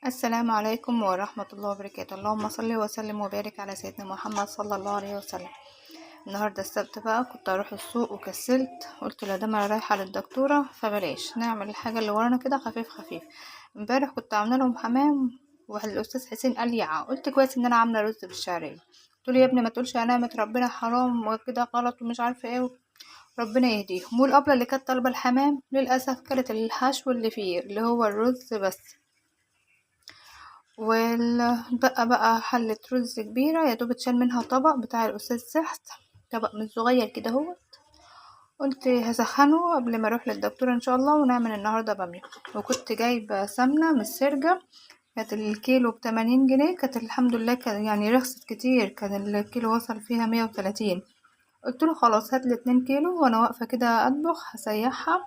السلام عليكم ورحمة الله وبركاته. اللهم صل وسلم وبارك على سيدنا محمد صلى الله عليه وسلم. النهاردة السبت بقى، كنت اروح السوق وكسلت، قلت لا دام انا رايحة للدكتورة فبلاش نعمل الحاجة اللي ورانا كده خفيف خفيف. امبارح كنت عاملة لهم حمام، والاستاذ حسين قال لي قلت كويس ان انا عاملة رز بالشعرية. قلت له يا ابني ما تقولش نعمة ربنا حرام وكده غلط ومش عارفة ايه. ربنا يهديهم. والابلة اللي كانت طالبة الحمام للاسف كانت الحشو اللي فيه اللي هو الرز بس. وبقى حلة رز كبيرة يا دوب اتشال منها طبق بتاع الأستاذ سحت، طبق من صغير كده. هو قلت هسخنه قبل ما اروح للدكتور ان شاء الله ونعمل النهارده بامية. وكنت جايبة سمنة من السرجة، كانت الكيلو ب80 جنيه، كانت الحمد لله كان يعني رخصت كتير، كان الكيلو وصل فيها 130. قلت له خلاص هاتلي 2 كيلو وانا واقفة كده اطبخ هسيحها.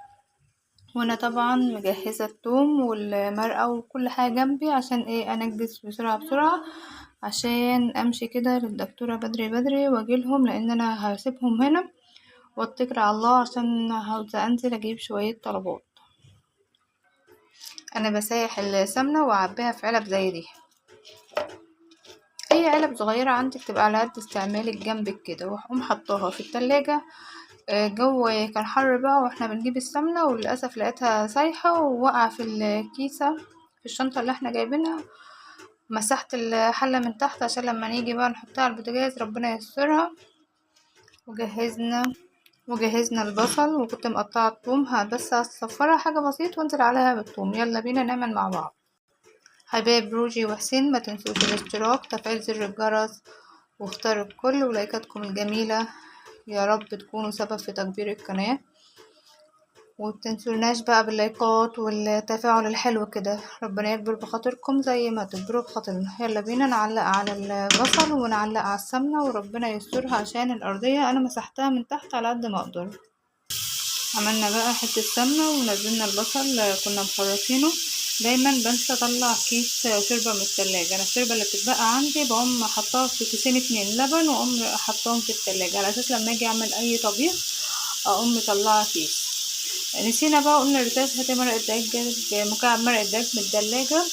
وانا طبعا مجهزة الثوم والمرقة وكل حاجة جنبي عشان ايه انجز بسرعة بسرعة، عشان امشي كده للدكتورة بدري بدري واجيلهم، لان انا هسيبهم هنا واتكل على الله عشان عاوزة انزل اجيب شوية طلبات. انا بسيح السمنة واعبيها في علب زي دي، اي علب صغيرة عندك تبقى على قد استعمالك جنبك كده، واقوم حطاها في التلاجة. الجو كان حر بقى واحنا بنجيب السمنة، وللأسف لقيتها سايحة ووقع في الكيسة في الشنطة اللي احنا جايبينها. مسحت الحلة من تحت عشان لما نيجي بقى نحطها على البوتاجاز ربنا يسترها. وجهزنا البصل، وكنت مقطعة الثوم بس هصفرها حاجة بسيط وانزل عليها بالثوم. يلا بينا نعمل مع بعض. حبايب روجي وحسين، ما تنسوش الاشتراك، تفعيل زر الجرس، واختاروا الكل، ولايكاتكم الجميلة يا رب تكونوا سبب في تكبير القناة. ومتنسوناش بقى باللايكات والتفاعل الحلو كده، ربنا يكبر بخاطركم زي ما تكبروا بخاطرنا. يلا بينا نعلق على البصل ونعلق على السمنة وربنا يسترها، عشان الأرضية أنا مسحتها من تحت على قد ما أقدر. عملنا بقى حتة سمنة ونزلنا البصل، كنا مخرطينه. دايما بنسى اطلع كيس شوربة من التلاجة. انا الشوربة اللي بتتبقى عندي بقوم حطاها في كيسين 2 لبن، واقوم حطاهم في التلاجة على اساس لما اجي اعمل اي طبيخ اقوم مطلعه كيس. نسينا بقى، قلنا للأستاذ هاتي مرقة دجاج، مكعب مرقة دجاج من التلاجة.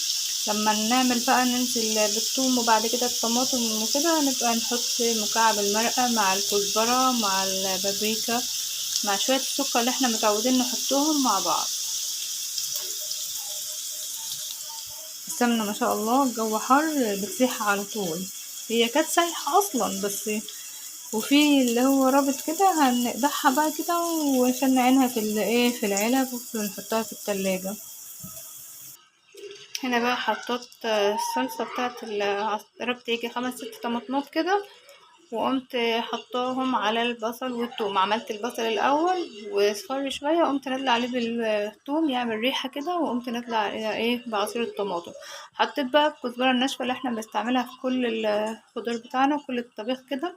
لما نعمل بقى ننزل بالثوم وبعد كده الطماطم وكده نبقى نحط مكعب المرقة مع الكزبرة مع البابريكا مع شوية السكر اللي احنا متعودين نحطهم مع بعض. السمنة ما شاء الله الجو حر بتسيح على طول، هي كانت سايحة اصلا بس، وفي اللي هو رابط كده هنقدحها بقى كده وعشان نعينها في في العلب ونحطها في التلاجة. هنا بقى حطيت الصلصة بتاعت ضربت يجي 5 6 طماطمات كده، وقمت حطاهم على البصل والثوم. عملت البصل الاول واصفر شويه، وقمت نازله عليه بالثوم يعمل ريحه كده، وقمت نازله عليه بعصير الطماطم. حطيت بقى الكزبره الناشفه اللي احنا بنستعملها في كل الخضار بتاعنا وكل الطبيخ كده.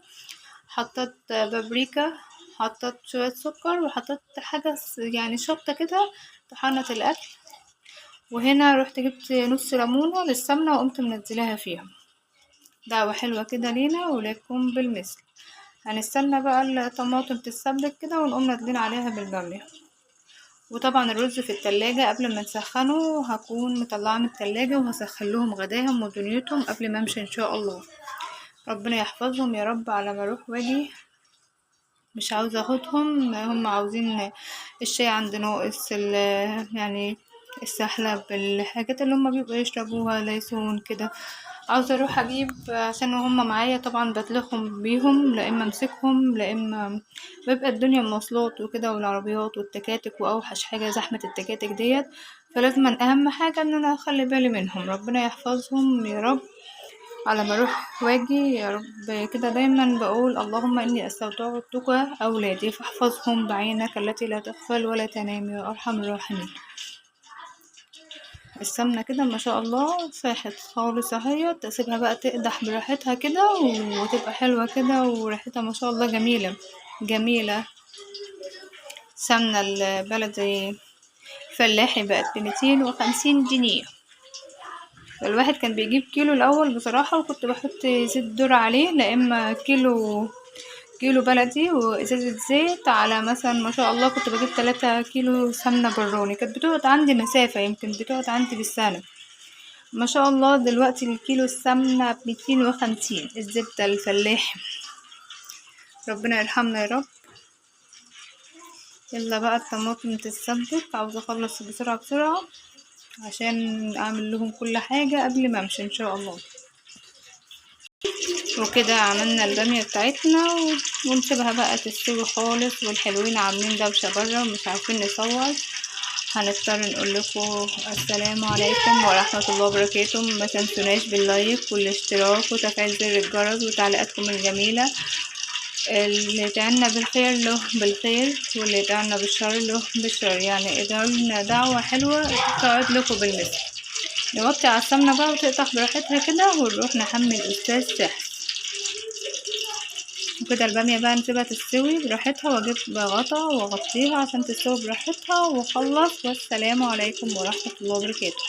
حطيت بابريكا، حطيت شويه سكر، وحطيت حاجه يعني شطه كده طحنت الاكل. وهنا رحت جبت نص ليمونه للسمنه وقمت منزلاها فيها. دعوة حلوة كده لينا ولكم بالمثل. هنستنى بقى الطماطم تتسبك كده ونقوم نازلين عليها بالبامية. وطبعا الرز في التلاجة قبل ما نسخنه هكون مطلعه من التلاجة وهسخن لهم غداهم ودنيتهم قبل ما امشي ان شاء الله. ربنا يحفظهم يا رب على ما اروح واجي. مش عاوزة اخدهم، هم عاوزين الشاي عند ناقص يعني السحلب، الحاجات اللي هم بيبقوا يشربوها ليسون كده. عاوزة اروح اجيب عشان هم معايا طبعا بتلخم بيهم، لا اما امسكهم لا اما بيبقى الدنيا مواصلات وكده والعربيات والتكاتك، واوحش حاجة زحمة التكاتك ديت. فلازم اهم حاجة ان انا اخلي بالي منهم، ربنا يحفظهم يا رب على ما اروح واجي يا رب. كده دايما بقول اللهم اني استودعتك اولادي فاحفظهم بعينك التي لا تغفل ولا تنام يا ارحم الراحمين. السمنة كده ما شاء الله ساحت خالص اهي، تسيبها بقى تقدح براحتها كده وتبقى حلوة كده وريحتها ما شاء الله جميلة جميلة. سمنة البلدي فلاحي بقت ب250 جنيه. الواحد كان بيجيب كيلو الاول بصراحة، وكنت بحط زيت ذرة عليه، لا اما كيلو بلدي وازازة زيت على مثلا ما شاء الله كنت بجيب 3 كيلو سمنة بروني. كانت بتقعد عندي مسافة، يمكن بتقعد عندي بالسنة. ما شاء الله دلوقتي الكيلو السمنة ب250، الزبدة الفلاحي. ربنا يرحمنا يا رب. يلا بقى الطماطم تتسبك، عاوزة اخلص بسرعة بسرعة عشان اعمل لهم كل حاجة قبل ما امشي ان شاء الله. وكده عملنا البامية بتاعتنا ونسيبها بقى تستوي خالص، والحلوين عاملين دوشة برا ومش عارفين نصور. هنضطر نقول لكم السلام عليكم ورحمة الله وبركاته. ما تنسوناش باللايك والاشتراك وتفعيل زر الجرس وتعليقاتكم الجميلة. اللي يدعنا بالخير له بالخير، واللي يدعنا بالشر له بالشر. يعني ادعوا لنا دعوة حلوة تقعد لكم بالمثل. نغطي على السمنة بقى وتقطع براحتها كده، ونروح نحمل أستاذ سحر. وكده البامية بقى نسيبها تستوي براحتها، واجيب غطا واغطيها عشان تستوي براحتها واخلص. والسلام عليكم ورحمة الله وبركاته.